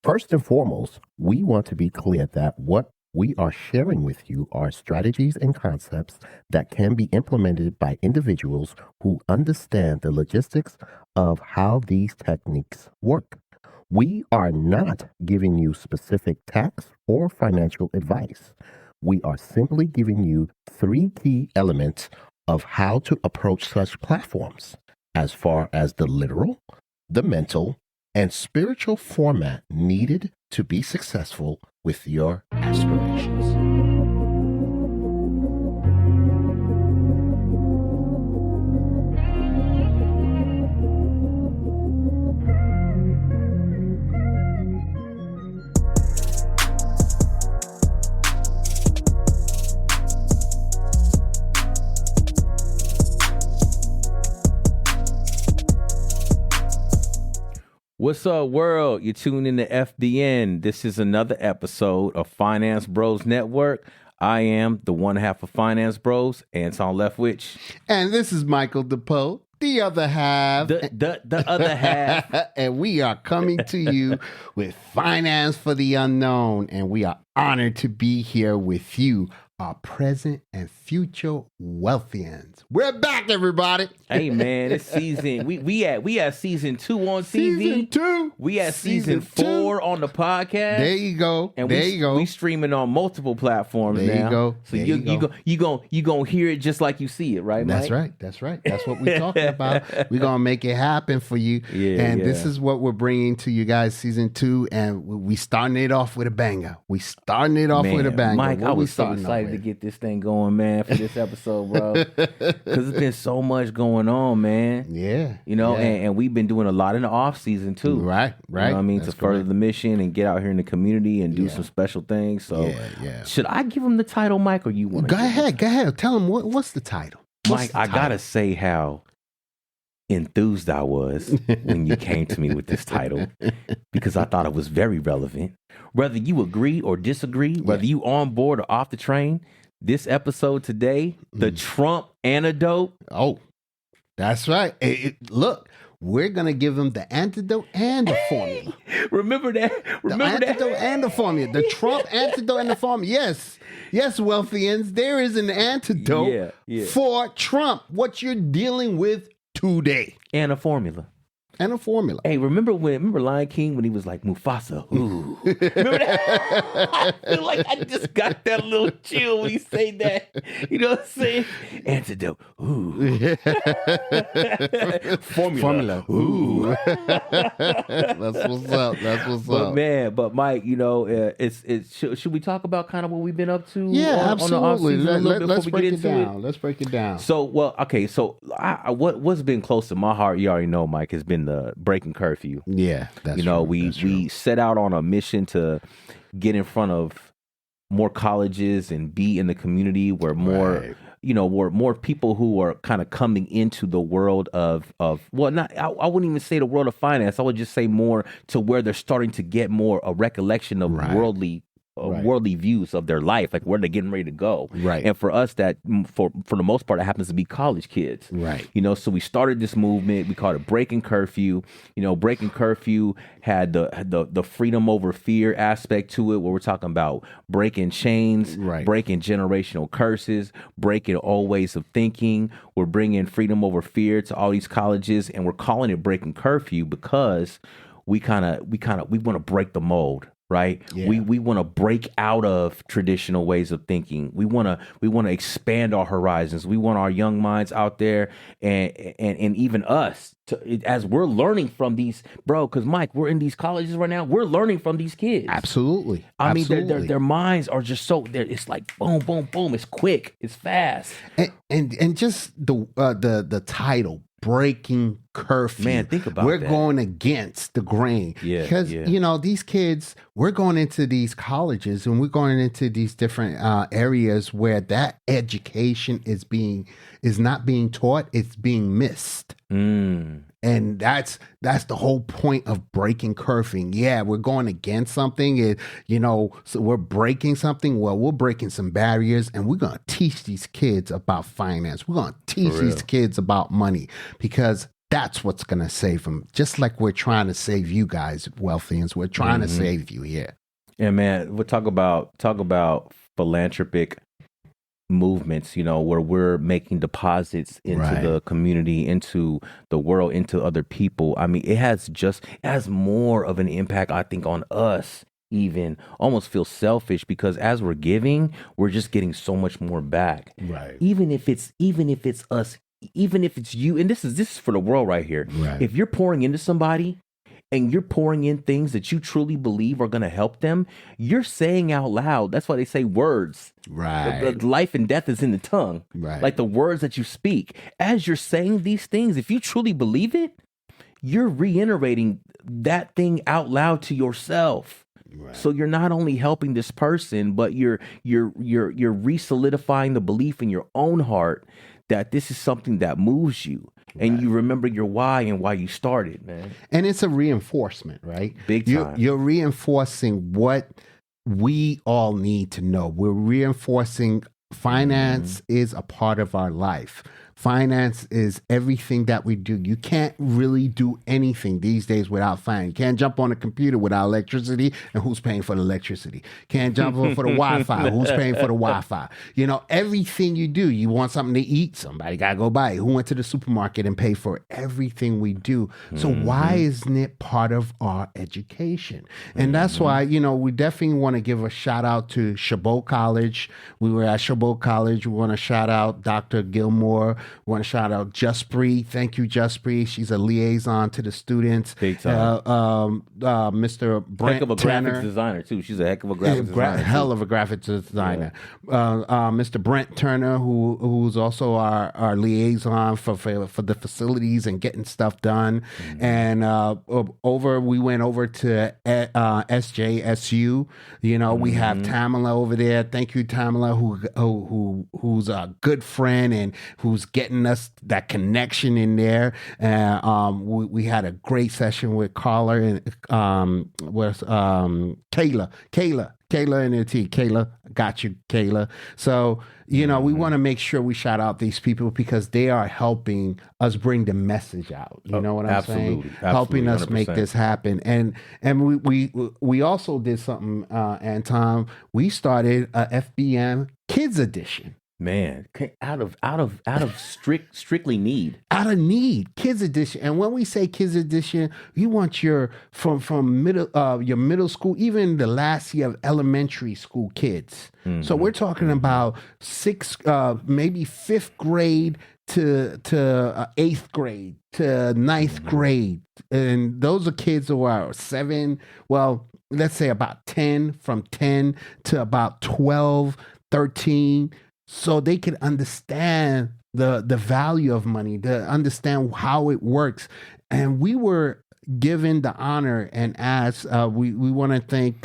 First and foremost, we want to be clear that what we are sharing with you are strategies and concepts that can be implemented by individuals who understand the logistics of how these techniques work. We are not giving you specific tax or financial advice. We are simply giving you 3 key elements of how to approach such platforms as far as the literal, the mental, and spiritual format needed to be successful with your aspirations. What's up, world? You're tuned in to FBN. This is another episode of Finance Bros Network. I am the one half of Finance Bros, Anton Leftwich. And this is Michael DePoe, the other half. The other half. And we are coming to you with Finance for the Unknown. And we are honored to be here with you, our present and future wealthians. We're back, everybody. Hey, man, it's season. We at season 2 on TV. Season 2. We at season 4 on the podcast. There you go. And there you go. We streaming on multiple platforms there now. You go. So there you gonna hear it just like you see it, right, Mike? That's right. That's right. That's what we're talking about. We're gonna make it happen for you. This is what we're bringing to you guys, season 2, and we starting it off with a banger. Mike, I was so excited to get this thing going, man, for this episode, bro. Because there's been so much going on, man. Yeah. You know, and we've been doing a lot in the off season too. Right. You know what I mean? That's to further the mission and get out here in the community and do some special things. So should I give him the title, Mike, or you want to? Go ahead. Tell him what's the title. Mike, I gotta say how enthused I was when you came to me with this title, because I thought it was very relevant. Whether you agree or disagree, whether you on board or off the train, this episode today, the Trump Antidote. Oh, that's right. Look, we're going to give them the antidote and the formula. Remember that? The antidote and the formula. The Trump Antidote and the formula. Yes, wealthians, there is an antidote for Trump, what you're dealing with today. And a formula. Hey, remember Lion King when he was like, Mufasa? Ooh. Remember that? I feel like I just got that little chill when he said that. You know what I'm saying? Antidote. Ooh. Formula. Ooh. That's what's up. But Mike, you know, should we talk about kind of what we've been up to? Yeah, absolutely. Let's break it down. Let's break it down. So, what's been close to my heart, you already know, Mike, has been the Breaking Curfew. Yeah, that's we set out on a mission to get in front of more colleges and be in the community where more where more people who are kind of coming into the world of I wouldn't even say the world of finance. I would just say more to where they're starting to get more a recollection of worldly views of their life, like where they're getting ready to go. Right. And for us, that for the most part, it happens to be college kids. Right. You know, so we started this movement. We called it Breaking Curfew. You know, Breaking Curfew had the freedom over fear aspect to it, where we're talking about breaking chains, breaking generational curses, breaking old ways of thinking. We're bringing freedom over fear to all these colleges, and we're calling it Breaking Curfew because we want to break the mold. Right. Yeah. We want to break out of traditional ways of thinking. We want to expand our horizons. We want our young minds out there and even us as we're learning from these, bro. Because Mike, we're in these colleges right now. We're learning from these kids. Absolutely. I mean, their minds are just so. It's like boom, boom, boom. It's quick. It's fast. And just the title. Breaking Curfew. Man, think about We're that. going against the grain. Because, you know, these kids, we're going into these colleges and we're going into these different areas where that education is not being taught, it's being missed. And that's the whole point of breaking curfew. Yeah, we're going against something. So we're breaking something. Well, we're breaking some barriers, and we're going to teach these kids about finance. We're going to teach these kids about money, because That's what's going to save them. Just like we're trying to save you guys, wealthians. We're trying to save you here. Yeah, man. We'll talk about philanthropic movements, where we're making deposits into the community, into the world, into other people. I mean, it has more of an impact, I think, on us. Even almost feel selfish because as we're giving, we're just getting so much more back. Right. Even if it's us, even if it's you, and this is for the world right here. Right. If you're pouring into somebody and you're pouring in things that you truly believe are going to help them, you're saying out loud. That's why they say words. Right. The life and death is in the tongue. Right. Like the words that you speak. As you're saying these things, if you truly believe it, you're reiterating that thing out loud to yourself. Right. So you're not only helping this person, but you're re-solidifying the belief in your own heart that this is something that moves you. And you remember your why and why you started, man. And it's a reinforcement, right? Big time. You're reinforcing what we all need to know. We're reinforcing finance is a part of our life. Finance is everything that we do. You can't really do anything these days without finance. You can't jump on a computer without electricity, and who's paying for the electricity? Can't jump on for the Wi-Fi. Who's paying for the Wi-Fi? Everything you do, you want something to eat, somebody got to go buy it. Who went to the supermarket and paid for everything we do? So why isn't it part of our education? And that's why, we definitely want to give a shout out to Chabot College. We were at Chabot College. We want to shout out Dr. Gilmore. We want to shout out Justbree. Thank you, Justbree. She's a liaison to the students. Big time. Mr. Brent heck of a Turner. graphics designer, too. She's a heck of a graphics designer. Hell of a graphics designer. Mr. Brent Turner, who's also our liaison for the facilities and getting stuff done. And we went over to SJSU. We have Tamala over there. Thank you, Tamala, who's a good friend and who's getting us that connection in there. We had a great session with Carla and with Kayla and the T. Kayla, got you, Kayla. So, we want to make sure we shout out these people because they are helping us bring the message out. You know what I'm saying? Helping us 100%. Make this happen. And we also did something, Anton. We started a FBN Kids Edition. Man, out of strictly need. Out of need, Kids Edition. And when we say Kids Edition, you want your from middle school, even the last year of elementary school kids. So we're talking about maybe 5th grade to 8th grade to 9th grade. And those are kids who are 7, let's say about 10, from 10 to about 12, 13. So they can understand the value of money, to understand how it works. And we were given the honor and asked, we want to thank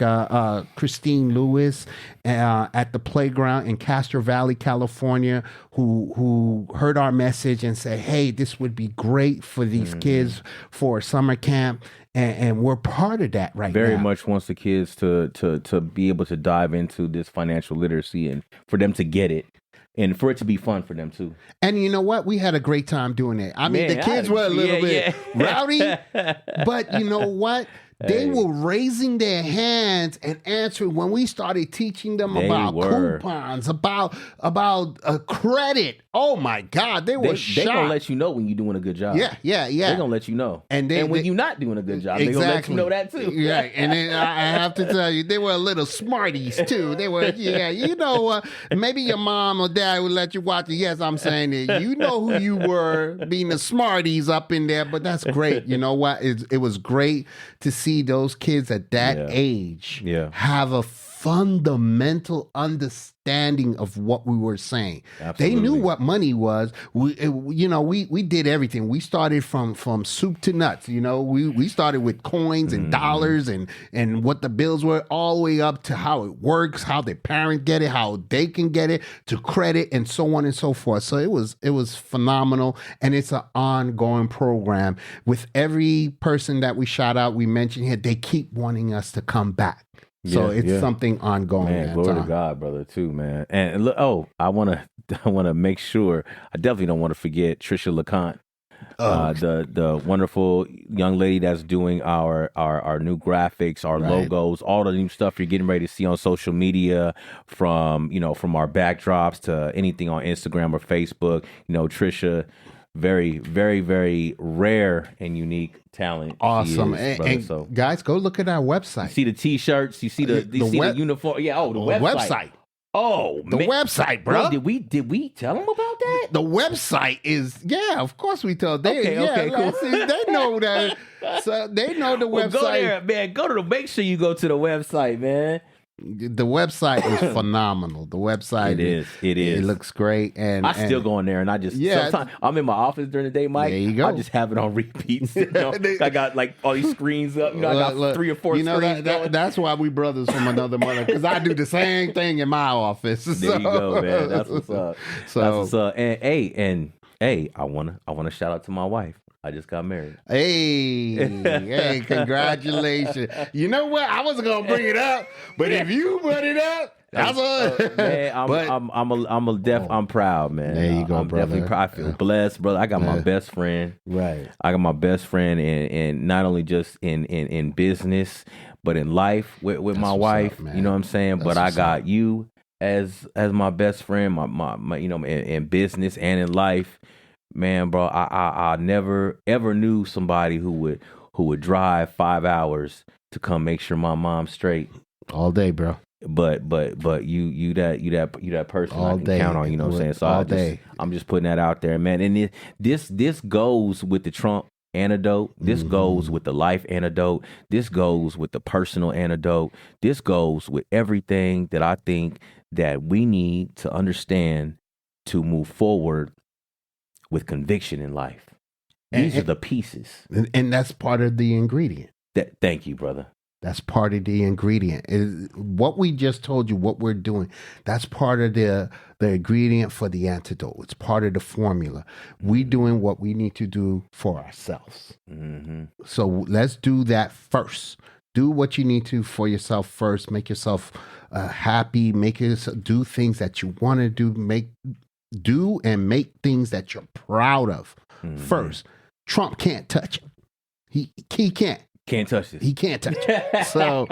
Christine Lewis at the playground in Castro Valley, California, who heard our message and said, hey, this would be great for these kids for summer camp. And we're part of that right now. Very much wants the kids to be able to dive into this financial literacy and for them to get it. And for it to be fun for them, too. And you know what? We had a great time doing it. I mean, the kids were a little bit rowdy, but you know what? They were raising their hands and answering when we started teaching them about coupons, about credit. Oh my God, they were shocked. They're going to let you know when you're doing a good job. Yeah. They're going to let you know. And when you're not doing a good job, they're going to let you know that too. Yeah, and then I have to tell you, they were a little smarties too. They were, maybe your mom or dad would let you watch it. Yes, I'm saying it. You know who you were, being the smarties up in there, but that's great. You know what? It was great to see those kids at that age have a fundamental understanding of what we were saying. Absolutely. They knew what money was. We did everything. We started from soup to nuts. We started with coins and dollars and what the bills were, all the way up to how it works, how the parent get it, how they can get it, to credit, and so on and so forth. So it was phenomenal, and it's an ongoing program. With every person that we shout out, we mentioned here, they keep wanting us to come back. So it's something ongoing. Man, glory to God, brother, too, man. And look, I want to make sure. I definitely don't want to forget Trisha LeConte. The wonderful young lady that's doing our new graphics, our logos, all the new stuff you're getting ready to see on social media, from our backdrops to anything on Instagram or Facebook. Trisha, very, very, very rare and unique talent. Awesome. Is, and so guys, go look at our website. You see the t-shirts, you see the uniform. Yeah, the website. Oh, the website, bro. Well, did we tell them about that? The website is, of course we tell them. Okay, cool. They know that. So they know the website. Go there, man. Make sure you go to the website, man. The website is phenomenal. The website, it is. It looks great, and I still go in there, and I just sometimes I'm in my office during the day, Mike. There you go. I just have it on repeat. I got like all these screens up. I got 3 or 4 screens. That's why we brothers from another mother, because I do the same thing in my office. There you go, man. That's what's up. That's what's up. And I wanna shout out to my wife. I just got married. Hey, congratulations. You know what? I wasn't going to bring it up, but if you brought it up, that's I'm proud, man. There you go, I'm brother. Definitely proud. I feel blessed, brother. I got my best friend. Right. I got my best friend, and not only just in business, but in life with my wife. Up, you know what I'm saying? But I got you as my best friend, my in business and in life. Man, bro, I never ever knew somebody who would drive 5 hours to come make sure my mom's straight all day, bro. But you that person all I can day. Count on. You know what I'm saying? So I'm just putting that out there, man. And this goes with the Trump antidote. This goes with the life antidote. This goes with the personal antidote. This goes with everything that I think that we need to understand to move forward with conviction in life. These are the pieces. And that's part of the ingredient. Thank you, brother. That's part of the ingredient. What we just told you, what we're doing, that's part of the ingredient for the antidote. It's part of the formula. We doing what we need to do for ourselves. Mm-hmm. So let's do that first. Do what you need to for yourself first. Make yourself happy. Do things that you want to do. Do and make things that you're proud of first. Trump can't touch it. He can't. Can't touch this. He can't touch it. So,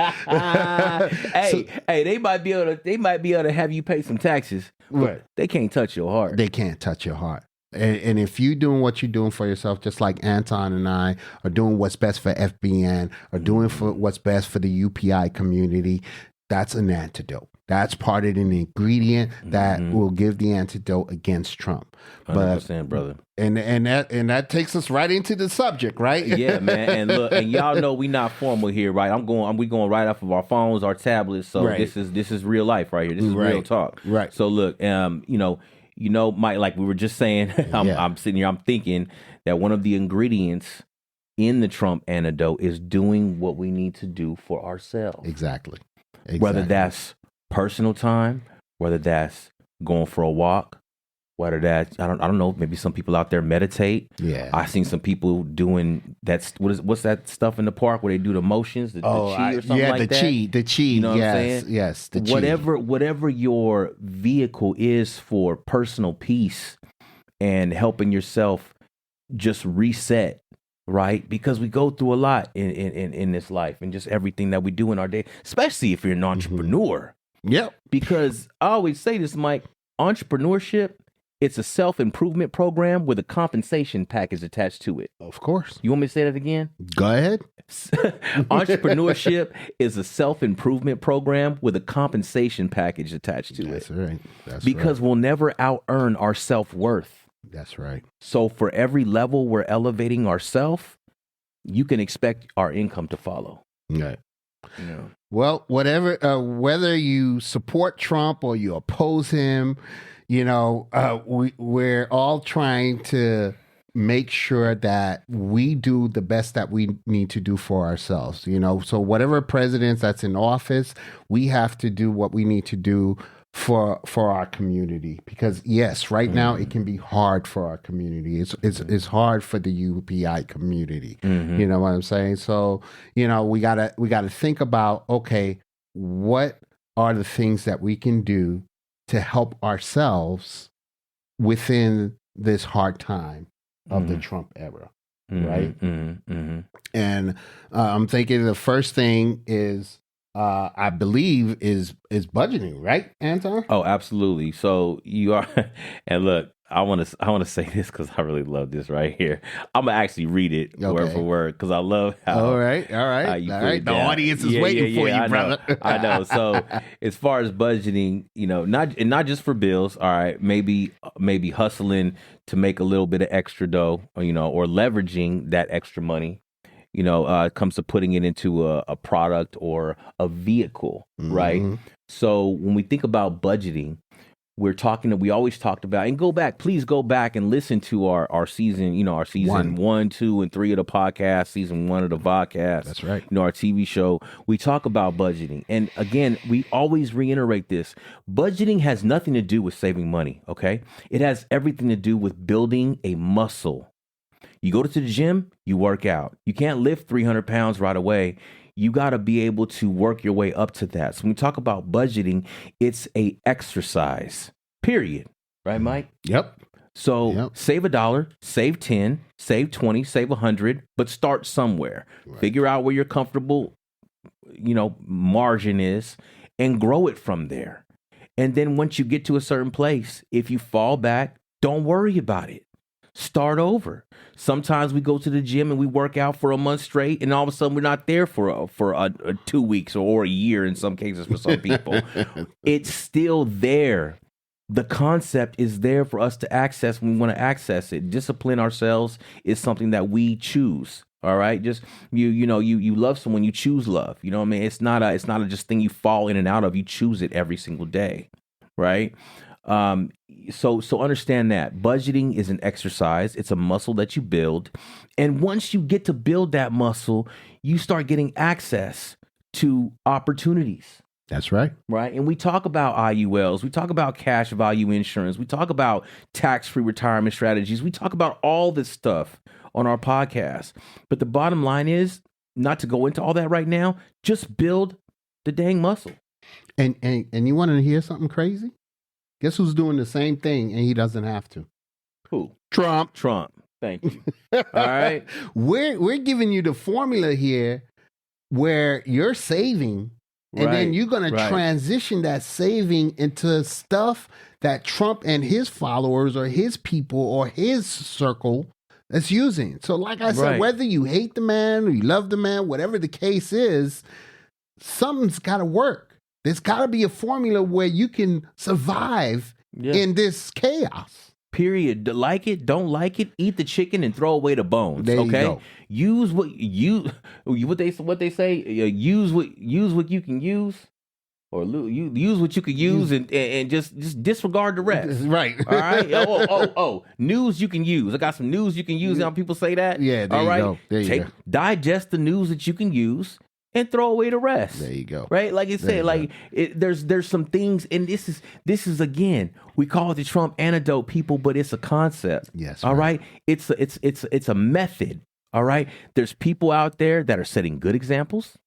they might be able to have you pay some taxes, but they can't touch your heart. They can't touch your heart. And if you're doing what you're doing for yourself, just like Anton and I are doing what's best for FBN, or doing for what's best for the UPI community, that's an antidote. That's part of an ingredient that will give the antidote against Trump. 100%, brother. And that takes us right into the subject, right? Yeah, man. And look, and y'all know we not formal here, right? We going right off of our phones, our tablets. So this is real life right here. This is real talk. Right. So look, Mike, like we were just saying, I'm sitting here, I'm thinking that one of the ingredients in the Trump antidote is doing what we need to do for ourselves. Exactly. Whether that's personal time, whether that's going for a walk, whether that's I don't know, maybe some people out there meditate. Yeah, I've seen some people doing what's that stuff in the park where they do the motions, the chi or something like that. The chi. You know what I'm saying? Yes, the chi. Whatever your vehicle is for personal peace and helping yourself just reset. Right, because we go through a lot in this life, and just everything that we do in our day, especially if you're an entrepreneur. Yep. Because I always say this, Mike, entrepreneurship, it's a self-improvement program with a compensation package attached to it. Of course. You want me to say that again? Go ahead. Entrepreneurship is a self-improvement program with a compensation package attached to it. That's right. Because we'll never out-earn our self-worth. That's right. So for every level we're elevating ourselves, you can expect our income to follow. Right. Yeah. Well, whether you support Trump or you oppose him, we're all trying to make sure that we do the best that we need to do for ourselves. So whatever president that's in office, we have to do what we need to do for our community, because yes, right now it can be hard for our community. It's hard for the UPI community. You know what I'm saying? So we gotta think about, okay, what are the things that we can do to help ourselves within this hard time, of the Trump era, right? And I'm thinking the first thing is, I believe, is budgeting, right, Anton? Oh, absolutely. So you are, and look, I want to say this because I really love this right here. I'm gonna actually read it word for word because I love how. All right. The audience is waiting for you, brother. I know. So as far as budgeting, not just for bills. All right, maybe hustling to make a little bit of extra dough, or leveraging that extra money. It comes to putting it into a product or a vehicle, right? So when we think about budgeting, we always talked about, and please go back and listen to our season, our season 1, 2, and 3 of the podcast, season 1 of the podcast. That's right. Our TV show. We talk about budgeting. And again, we always reiterate this. Budgeting has nothing to do with saving money, okay? It has everything to do with building a muscle. You go to the gym, you work out. You can't lift 300 pounds right away. You got to be able to work your way up to that. So when we talk about budgeting, it's a exercise, period. Right, Mike? Yep. So save $1, save 10, save 20, save 100, but start somewhere. Right. Figure out where your comfortable, margin is and grow it from there. And then once you get to a certain place, if you fall back, don't worry about it. Start over. Sometimes we go to the gym and we work out for a month straight, and all of a sudden we're not there for 2 weeks or a year in some cases for some people. It's still there. The concept is there for us to access when we want to access it. Discipline ourselves is something that we choose. All right, just you love someone, you choose love. You know what I mean? It's not a just thing you fall in and out of. You choose it every single day, right? So understand that budgeting is an exercise. It's a muscle that you build. And once you get to build that muscle, you start getting access to opportunities. That's right. Right. And we talk about IULs. We talk about cash value insurance. We talk about tax-free retirement strategies. We talk about all this stuff on our podcast. But the bottom line is, not to go into all that right now, just build the dang muscle. And you want to hear something crazy? Guess who's doing the same thing and he doesn't have to? Who? Trump. Thank you. All right. We're giving you the formula here where you're saving, and then you're going to transition that saving into stuff that Trump and his followers or his people or his circle is using. So like I said, whether you hate the man or you love the man, whatever the case is, something's got to work. There's got to be a formula where you can survive in this chaos. Period. Like it, don't like it, eat the chicken and throw away the bones. There okay. You go. Use what they say. Use what you can use, or use what you can use, and just disregard the rest. Right. All right. News you can use. I got some news you can use. How people say that? Yeah. There all right. You go. There you go. Digest the news that you can use and throw away the rest. There you go. Right? Like I said, there's some things, and this is again, we call it the Trump Antidote, people, but it's a concept. Yes. All right. It's a method. All right. There's people out there that are setting good examples,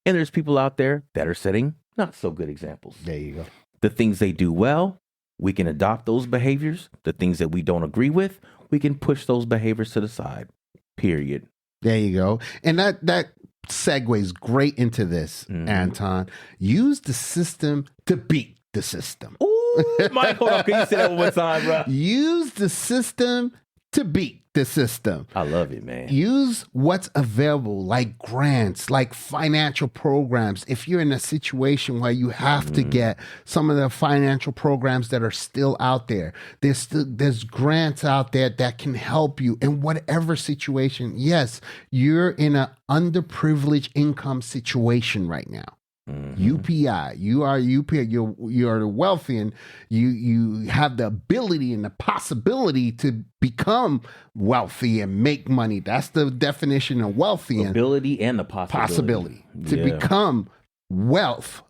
and there's people out there that are setting not so good examples. There you go. The things they do well, we can adopt those behaviors. The things that we don't agree with, we can push those behaviors to the side. Period. There you go. And that segues great into this, Anton. Use the system to beat the system. Ooh, Mike, hold on. Can you say that one more time, bro? Use the system to beat the system. I love it, man. Use what's available, like grants, like financial programs. If you're in a situation where you have to get some of the financial programs that are still out there, there's grants out there that can help you in whatever situation. Yes, you're in an underprivileged income situation right now. UPI, you are UPI, you're wealthy, and you have the ability and the possibility to become wealthy and make money. That's the definition of wealthy. Ability and the possibility. To become wealth,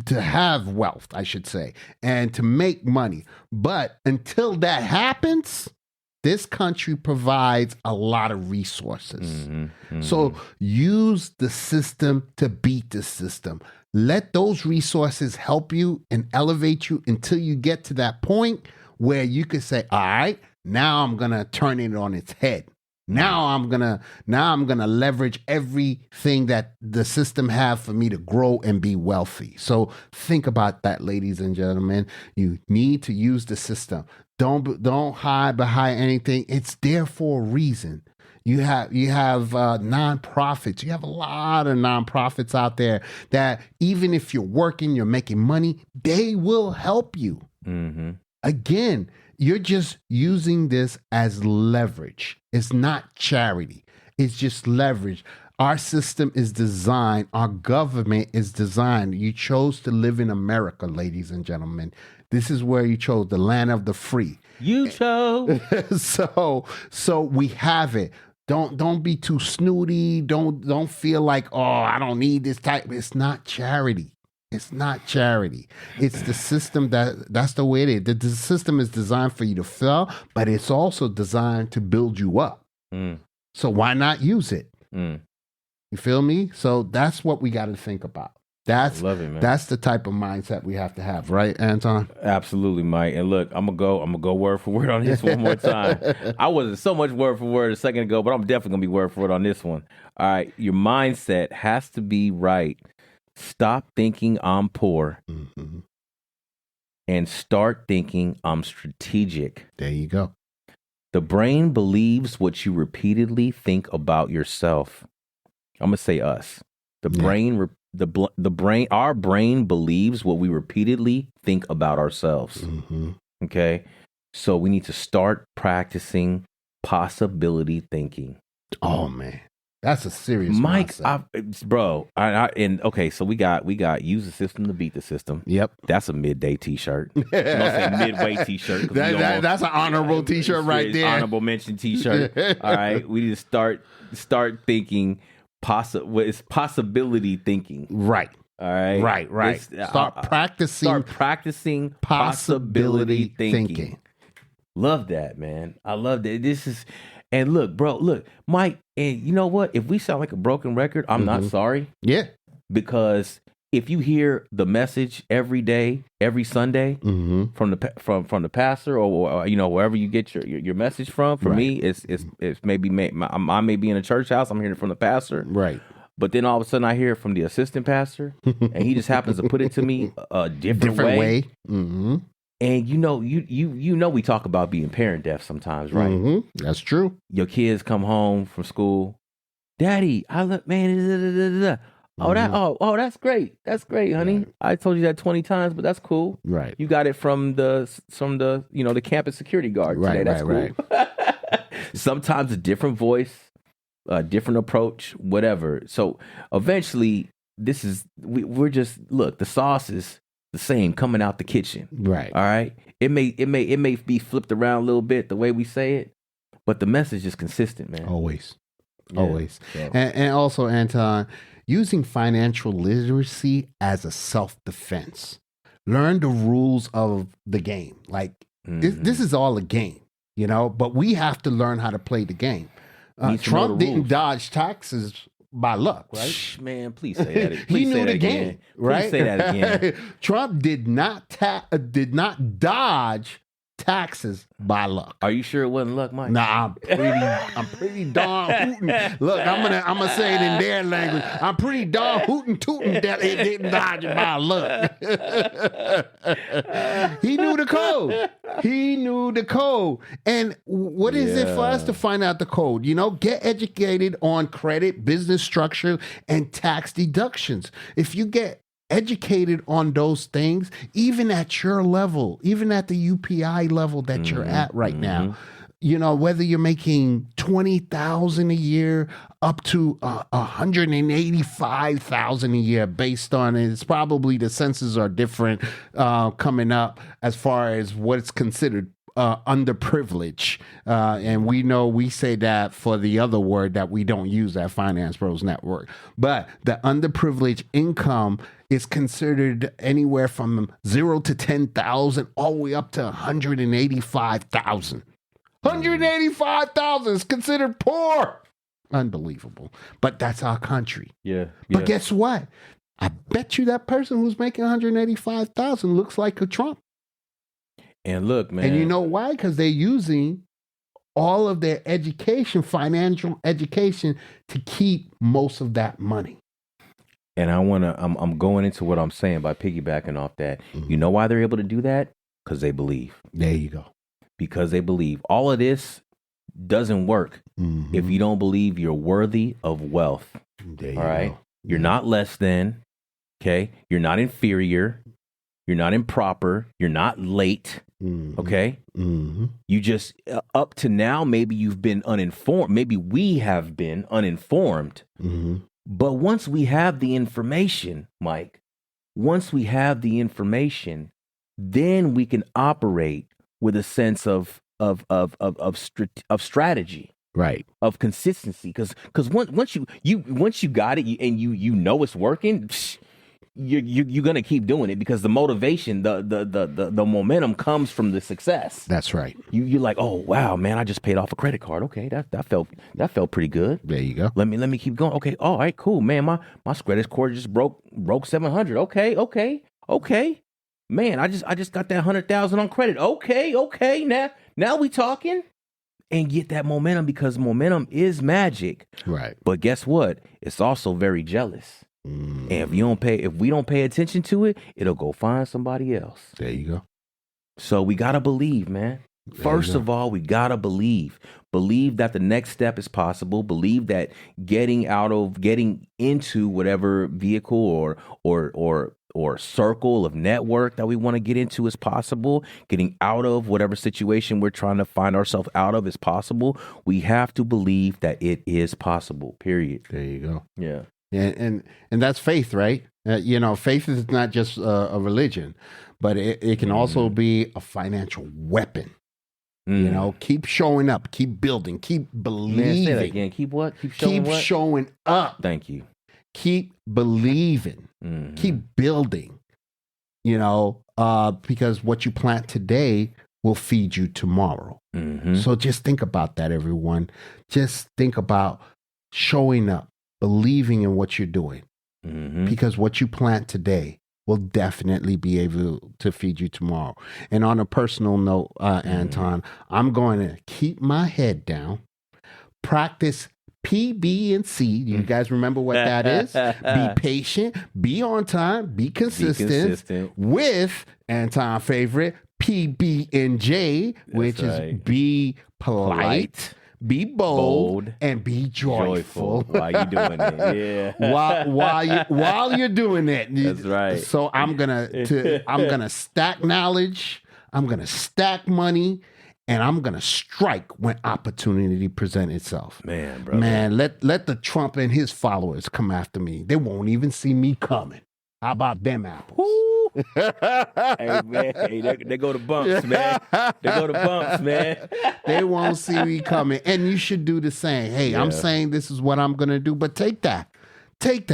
to have wealth, I should say, and to make money. But until that happens, this country provides a lot of resources. So use the system to beat the system. Let those resources help you and elevate you until you get to that point where you can say, all right, Now I'm going to turn it on its head. Now I'm gonna leverage everything that the system have for me to grow and be wealthy. So think about that, ladies and gentlemen. You need to use the system. Don't hide behind anything. It's there for a reason. You have nonprofits. You have a lot of nonprofits out there that even if you're working, you're making money, they will help you. Mm-hmm. Again, you're just using this as leverage. It's not charity. It's just leverage. Our system is designed. Our government is designed. You chose to live in America, ladies and gentlemen. This is where you chose, the land of the free. You chose. So we have it. Don't be too snooty. Don't feel like, oh, I don't need this type. It's not charity. It's not charity. It's the system that's the way it is. The system is designed for you to fail, but it's also designed to build you up. So why not use it? You feel me? So that's what we got to think about. Love it, man. That's the type of mindset we have to have, right, Anton? Absolutely, Mike. And look, I'm gonna go word for word on this one more time. I wasn't so much word for word a second ago, but I'm definitely gonna be word for word on this one. All right, your mindset has to be right. Stop thinking I'm poor and start thinking I'm strategic. There you go. The brain believes what you repeatedly think about yourself. I'm going to say us. Our brain believes what we repeatedly think about ourselves. Mm-hmm. Okay? So we need to start practicing possibility thinking. Oh, man. That's a serious Mike, okay, so we got use the system to beat the system. Yep. That's a midday t-shirt. You know, say midway t-shirt. That's an honorable t-shirt right there. Honorable mention t-shirt. All right. We need to start thinking it's possibility thinking. Right. All right. Right. Start practicing possibility thinking. Love that, man. I love that. And look, Mike, and you know what? If we sound like a broken record, I'm not sorry. Yeah. Because if you hear the message every day, every Sunday from the pastor or you know, wherever you get your message from, for me, it's maybe I may be in a church house, I'm hearing it from the pastor. Right. But then all of a sudden I hear it from the assistant pastor and he just happens to put it to me a different way. Mm-hmm. And you know, we talk about being parent deaf sometimes, right? Mm-hmm. That's true. Your kids come home from school, Daddy, I look, man. Oh, that's great. That's great, honey. Right. I told you that 20 times, but that's cool. Right. You got it from the the campus security guard today. That's cool. Right. Sometimes a different voice, a different approach, whatever. So eventually, we're just look. The sauce is the same coming out the kitchen. Right. All right. It may be flipped around a little bit the way we say it, but the message is consistent, man. Always. Yeah. Always. So. And also, Anton, using financial literacy as a self-defense. Learn the rules of the game. Like this is all a game, you know, but we have to learn how to play the game. Trump didn't dodge taxes by luck, right? Man, please say that. He knew the game, right? Please say that again. Trump did not dodge taxes by luck. Are you sure it wasn't luck, Mike? Nah, I'm pretty darn hooting. Look, I'm gonna say it in their language. I'm pretty darn hooting tooting that it didn't dodge it by luck. He knew the code. He knew the code. And what is it for us to find out the code? You know, get educated on credit, business structure, and tax deductions. If you get educated on those things, even at your level, even at the UPI level that you're at right now, you know, whether you're making $20,000 a year up to $185,000 a year, based on it's probably the census are different coming up as far as what's considered underprivileged. And we say that for the other word that we don't use at Finance Pros Network. But the underprivileged income is considered anywhere from 0 to 10,000 all the way up to 185,000. 185,000 is considered poor. Unbelievable. But that's our country. Yeah. But guess what? I bet you that person who's making 185,000 looks like a Trump. And look, man. And you know why? Because they're using all of their education, financial education, to keep most of that money. And I'm going into what I'm saying by piggybacking off that. Mm-hmm. You know why they're able to do that? Because they believe. There you go. Because they believe. All of this doesn't work if you don't believe you're worthy of wealth. There you all right? Go. You're not less than, okay? You're not inferior. You're not improper. You're not late, okay? You just, up to now, maybe you've been uninformed. Maybe we have been uninformed. But once we have the information, Mike, once we have the information, then we can operate with a sense of strategy, right? Of consistency, because once you got it and you know it's working, you're gonna keep doing it because the motivation, the momentum comes from the success. That's right. You're like, oh wow, man, I just paid off a credit card. Okay, that felt pretty good. There you go. Let me keep going. Okay, all right, cool, man. My credit score just broke 700. Okay. Man, I just got that 100,000 on credit. Okay. Now we talking. And get that momentum, because momentum is magic. Right. But guess what? It's also very jealous. And if we don't pay attention to it, it'll go find somebody else. There you go. So we gotta believe, man. First of all, we gotta believe. Believe that the next step is possible. Believe that getting into whatever vehicle or circle of network that we want to get into is possible. Getting out of whatever situation we're trying to find ourselves out of is possible. We have to believe that it is possible, period. There you go. Yeah. And that's faith, right? Faith is not just a religion, but it can also be a financial weapon. Keep showing up, keep building, keep believing. Man, say that again. Keep what? Keep showing up. Thank you. Keep believing. Keep building. Because what you plant today will feed you tomorrow. So just think about that, everyone. Just think about showing up, believing in what you're doing. Because what you plant today will definitely be able to feed you tomorrow. And on a personal note, Anton, I'm going to keep my head down, practice P, B, and C. You guys remember what that is? Be patient, be on time, be consistent. With Anton's favorite, P, B, and J, which is be polite. Be bold and be joyful. While you're doing it, yeah. while you're doing it, that's right. So I'm gonna stack knowledge. I'm gonna stack money, and I'm gonna strike when opportunity presents itself. Man, brother. Man, let the Trump and his followers come after me. They won't even see me coming. How about them apples? Hey, man. Hey, they go to bumps, man. They won't see me coming. And you should do the same. Hey, I'm saying this is what I'm going to do, but take that. Take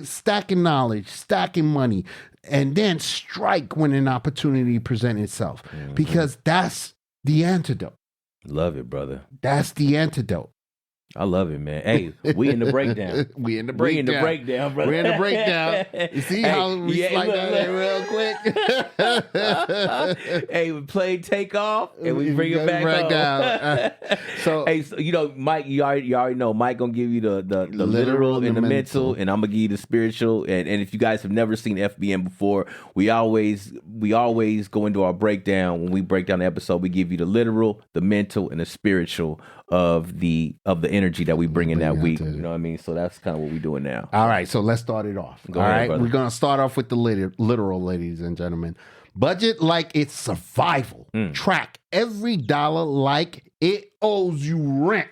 stacking knowledge, stacking money, and then strike when an opportunity presents itself. Because that's the antidote. Love it, brother. That's the antidote. I love it, man. Hey, we in the breakdown. We in the breakdown, brother. We're in the breakdown. You see how we slide that real quick? Hey, we play takeoff and we bring it back down. Hey, so, Mike, you already know. Mike gonna give you the literal and the mental, and I'm gonna give you the spiritual. And if you guys have never seen FBN before, we always go into our breakdown. When we break down the episode, we give you the literal, the mental, and the spiritual of the energy that we bring in that week. You know what I mean? So that's kind of what we're doing now. All right, so let's start it off. Go ahead, brother. We're going to start off with the literal, ladies and gentlemen. Budget like it's survival. Track every dollar like it owes you rent.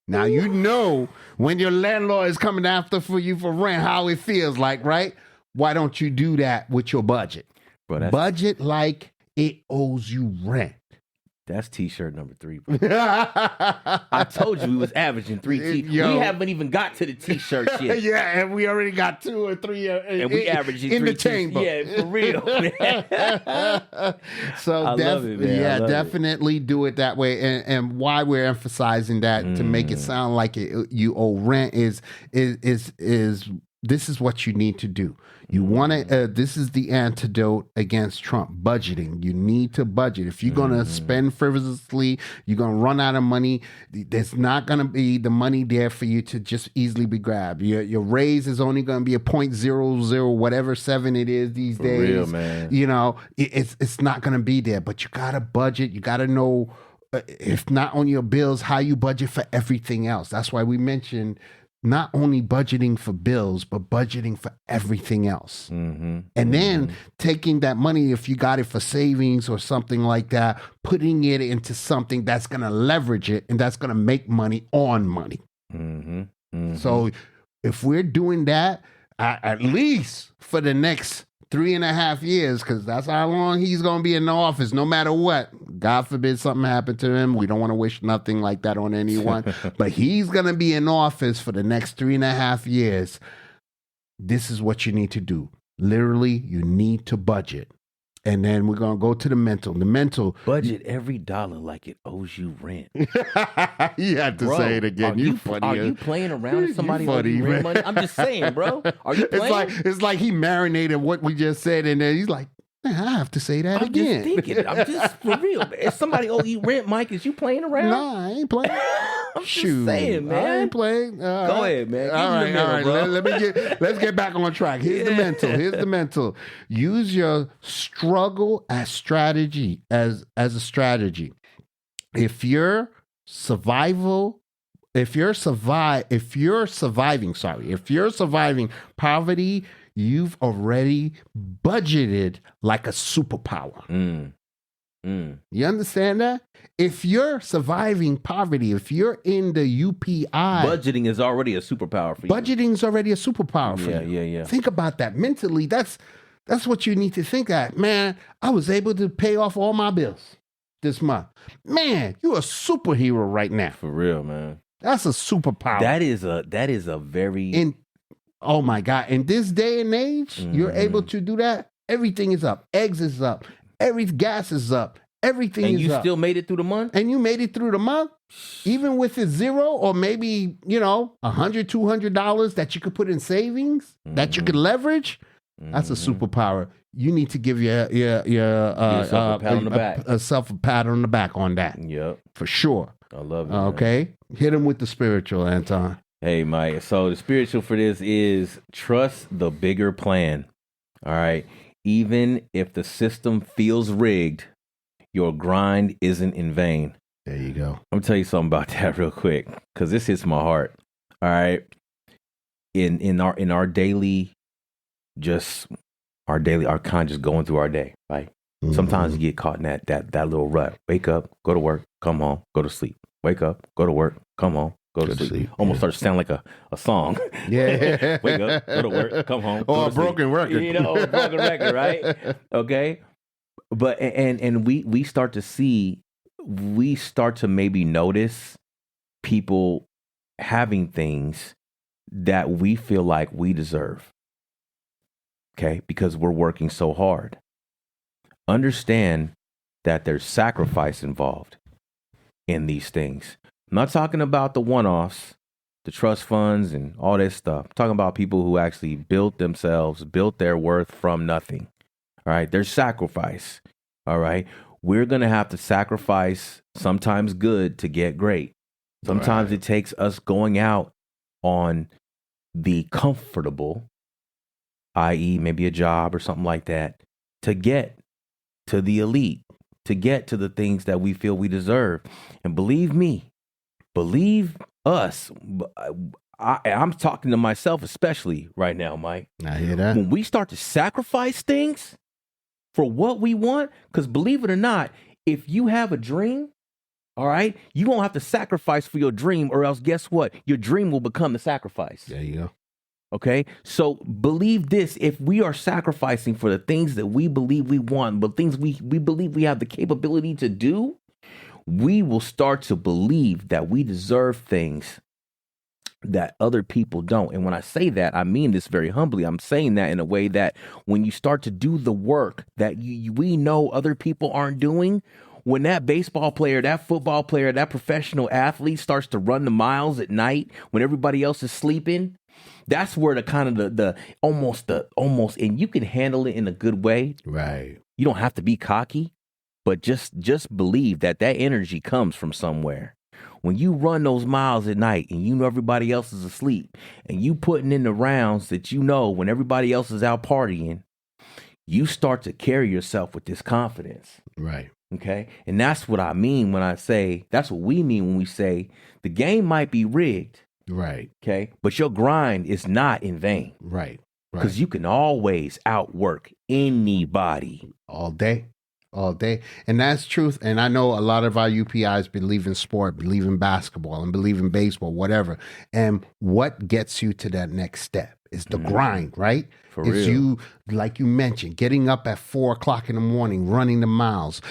Now, you know when your landlord is coming after you for rent, how it feels like, right? Why don't you do that with your budget? Bro, budget like it owes you rent. That's t-shirt number 3. I told you we was averaging 3 t-shirts. We haven't even got to the t-shirts yet. Yeah, and we already got 2 or 3. And we averaging in 3 the chamber. Yeah, for real. So I love it, man. Yeah, definitely do it that way. And why we're emphasizing that to make it sound like you owe rent is this is what you need to do. You want to, this is the antidote against Trump, budgeting. You need to budget. If you're going to spend frivolously, you're going to run out of money. There's not going to be the money there for you to just easily be grabbed. Your raise is only going to be a 0.00 whatever 7 it is these days. For real, man. You know, it's not going to be there, but you got to budget. You got to know, if not on your bills, how you budget for everything else. That's why we mentioned not only budgeting for bills, but budgeting for everything else. And then taking that money, if you got it for savings or something like that, putting it into something that's going to leverage it and that's going to make money on money. So if we're doing that, at least for the next 3.5 years, because that's how long he's going to be in the office, no matter what. God forbid something happened to him. We don't want to wish nothing like that on anyone. But he's going to be in office for the next 3.5 years. This is what you need to do. Literally, you need to budget. And then we're going to go to the mental. The mental. Budget every dollar like it owes you rent. You have to say it again. Are you playing around with somebody owes you rent money? I'm just saying, bro. Are you playing? It's like he marinated what we just said, and then he's like, man, I have to say that again. I'm just thinking. I'm just for real. If somebody owe you rent, Mike, is you playing around? Nah, I ain't playing. I'm just saying, man. I ain't playing. Go ahead, man. All right. Let's get back on track. Here's the mental. Use your struggle as strategy, as a strategy. If you're surviving poverty, you've already budgeted like a superpower. You understand that? If you're surviving poverty, if you're in the UPI, budgeting is already a superpower for you. Budgeting's already a superpower for you. Yeah. Think about that mentally. That's what you need to think at. Man, I was able to pay off all my bills this month. Man, you're a superhero right now. For real, man. That's a superpower. That is a very oh my God. In this day and age, you're able to do that. Everything is up. Eggs is up. Every gas is up. Everything is up. And you still made it through the month? And you made it through the month? Even with it zero or maybe, $100, $200 that you could put in savings, that you could leverage, that's a superpower. You need to give yourself a pat on the back. A pat on the back on that. Yep. For sure. I love it. Okay. Man. Hit him with the spiritual, Anton. Hey, Mike. So the spiritual for this is trust the bigger plan. All right. Even if the system feels rigged, your grind isn't in vain. There you go. I'm going to tell you something about that real quick because this hits my heart. All right. In our daily, our kind just going through our day, right? Sometimes you get caught in that little rut. Wake up, go to work, come home, go to sleep. Wake up, go to work, come home, go to sleep. Almost starts to sound like a song. Yeah. Wake up, go to work, come home. Or a broken record. A broken record, right? Okay. But and we start to maybe notice people having things that we feel like we deserve. Okay, because we're working so hard. Understand that there's sacrifice involved in these things. I'm not talking about the one-offs, the trust funds and all this stuff. I'm talking about people who actually built their worth from nothing. All right, there's sacrifice. All right, we're going to have to sacrifice sometimes good to get great. Sometimes it takes us going out on the comfortable, i.e. maybe a job or something like that, to get to the elite, to get to the things that we feel we deserve. And believe me, believe us, I'm talking to myself especially right now, Mike. I hear that. When we start to sacrifice things for what we want, because believe it or not, if you have a dream, all right, you won't have to sacrifice for your dream, or else guess what? Your dream will become the sacrifice. There you go. Okay, so believe this: if we are sacrificing for the things that we believe we want, but things we believe we have the capability to do, we will start to believe that we deserve things that other people don't. And when I say that, I mean this very humbly. I'm saying that in a way that when you start to do the work that we know other people aren't doing, when that baseball player, that football player, that professional athlete starts to run the miles at night when everybody else is sleeping, that's where the kind of the almost, and you can handle it in a good way. Right. You don't have to be cocky, but just believe that energy comes from somewhere. When you run those miles at night and you know everybody else is asleep and you putting in the rounds that you know when everybody else is out partying, you start to carry yourself with this confidence. Right. Okay. And that's what I mean when I say, that's what we mean when we say the game might be rigged. Right. Okay. But your grind is not in vain. Right. Because you can always outwork anybody. All day. And that's truth. And I know a lot of our UPIs believe in sport, believe in basketball, and believe in baseball, whatever. And what gets you to that next step is the grind, right? It's real. You, like you mentioned, getting up at 4 o'clock in the morning, running the miles,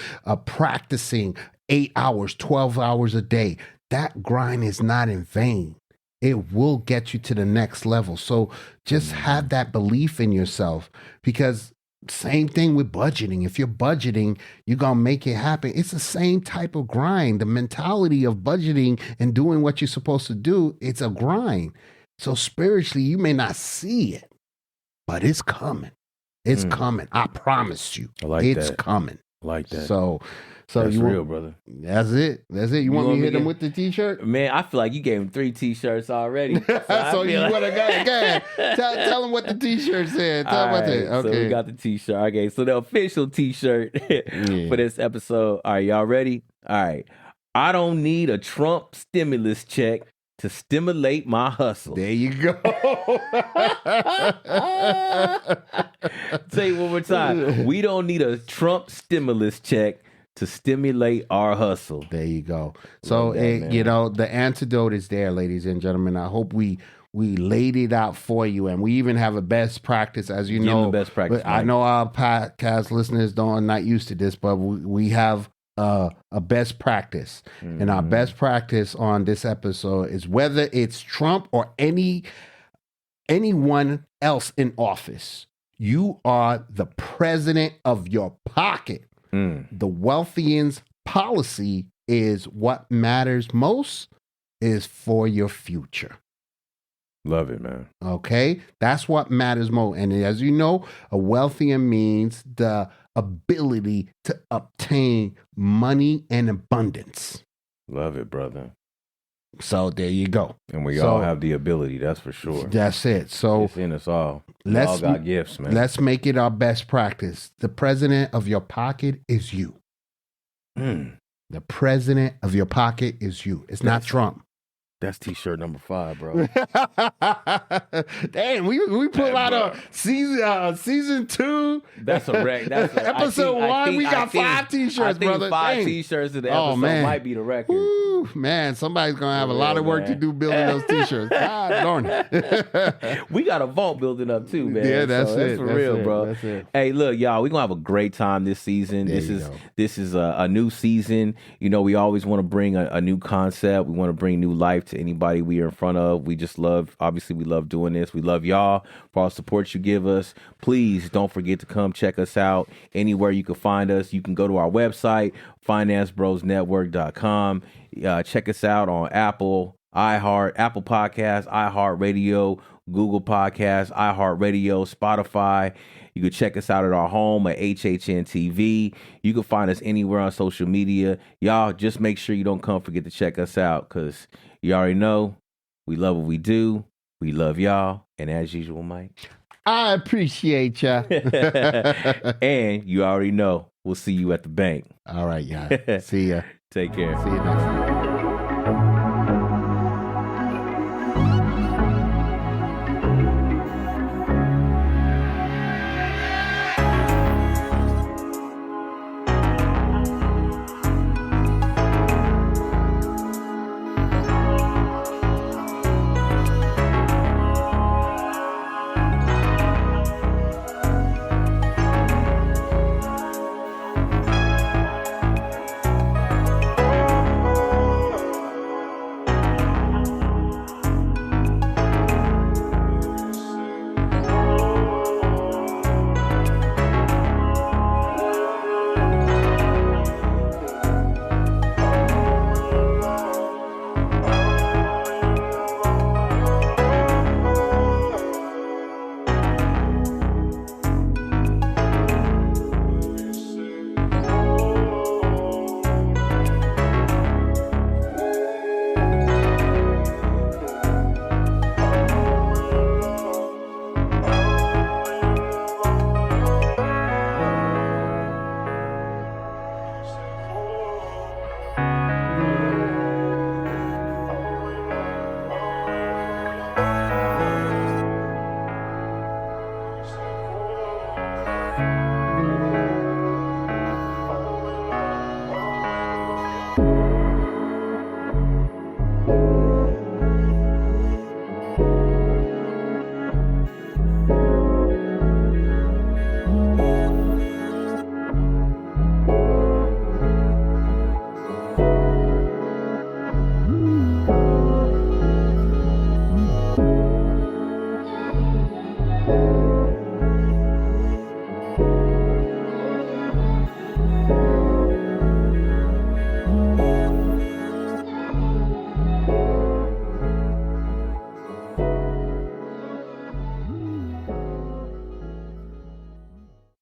practicing 8 hours, 12 hours a day. That grind is not in vain. It will get you to the next level. So just have that belief in yourself, because same thing with budgeting. If you're budgeting, you're going to make it happen. It's the same type of grind. The mentality of budgeting and doing what you're supposed to do, it's a grind. So spiritually, you may not see it, but it's coming. It's coming. I promise you. I like it's that. coming. I like that. So that's you real, brother. That's it. You want me to hit him with the T-shirt? Man, I feel like you gave him 3 T-shirts already. So you want to go? Tell him what the T-shirt said. Tell him what the. Okay. So we got the T-shirt. Okay, so the official T-shirt for this episode. All right, y'all ready? All right. I don't need a Trump stimulus check to stimulate my hustle. There you go. Say it one more time. We don't need a Trump stimulus check to stimulate our hustle. There you go. So, the antidote is there, ladies and gentlemen. I hope we laid it out for you, and we even have a best practice, as you know. Best practice. I know our podcast listeners are not used to this, but we have a best practice. And our best practice on this episode is, whether it's Trump or anyone else in office, you are the president of your pocket. The wealthian's policy is what matters most is for your future. Love it, man. Okay? That's what matters most. And as you know, a wealthian means the ability to obtain money and abundance. Love it, brother. So there you go. And we all have the ability, that's for sure. That's it. So it's in us all. We all got gifts, man. Let's make it our best practice. The president of your pocket is you. The president of your pocket is you. It's not Trump. That's T-shirt number 5, bro. Damn, we pull out a season 2. That's a wreck. That's episode 1. We got 5 T-shirts, brother. 5 T-shirts in the episode might be the record. Woo, man, somebody's gonna have a lot of work to do building those T-shirts. God darn it. We got a vault building up too, man. Yeah, that's for real, bro. That's it. Hey, look, y'all, we're gonna have a great time this season. This is a new season. You know, we always want to bring a new concept. We want to bring new life to anybody we are in front of. We just love doing this. We love y'all for all the support you give us. Please don't forget to come check us out anywhere you can find us. You can go to our website, financebrosnetwork.com. Check us out on Apple Podcasts, iHeartRadio, Google Podcasts, iHeartRadio, Spotify. You can check us out at our home at HHN TV. You can find us anywhere on social media. Y'all, just make sure you don't forget to check us out, because you already know we love what we do. We love y'all. And as usual, Mike, I appreciate ya. And you already know we'll see you at the bank. All right, y'all. See ya. Take care. See you next time.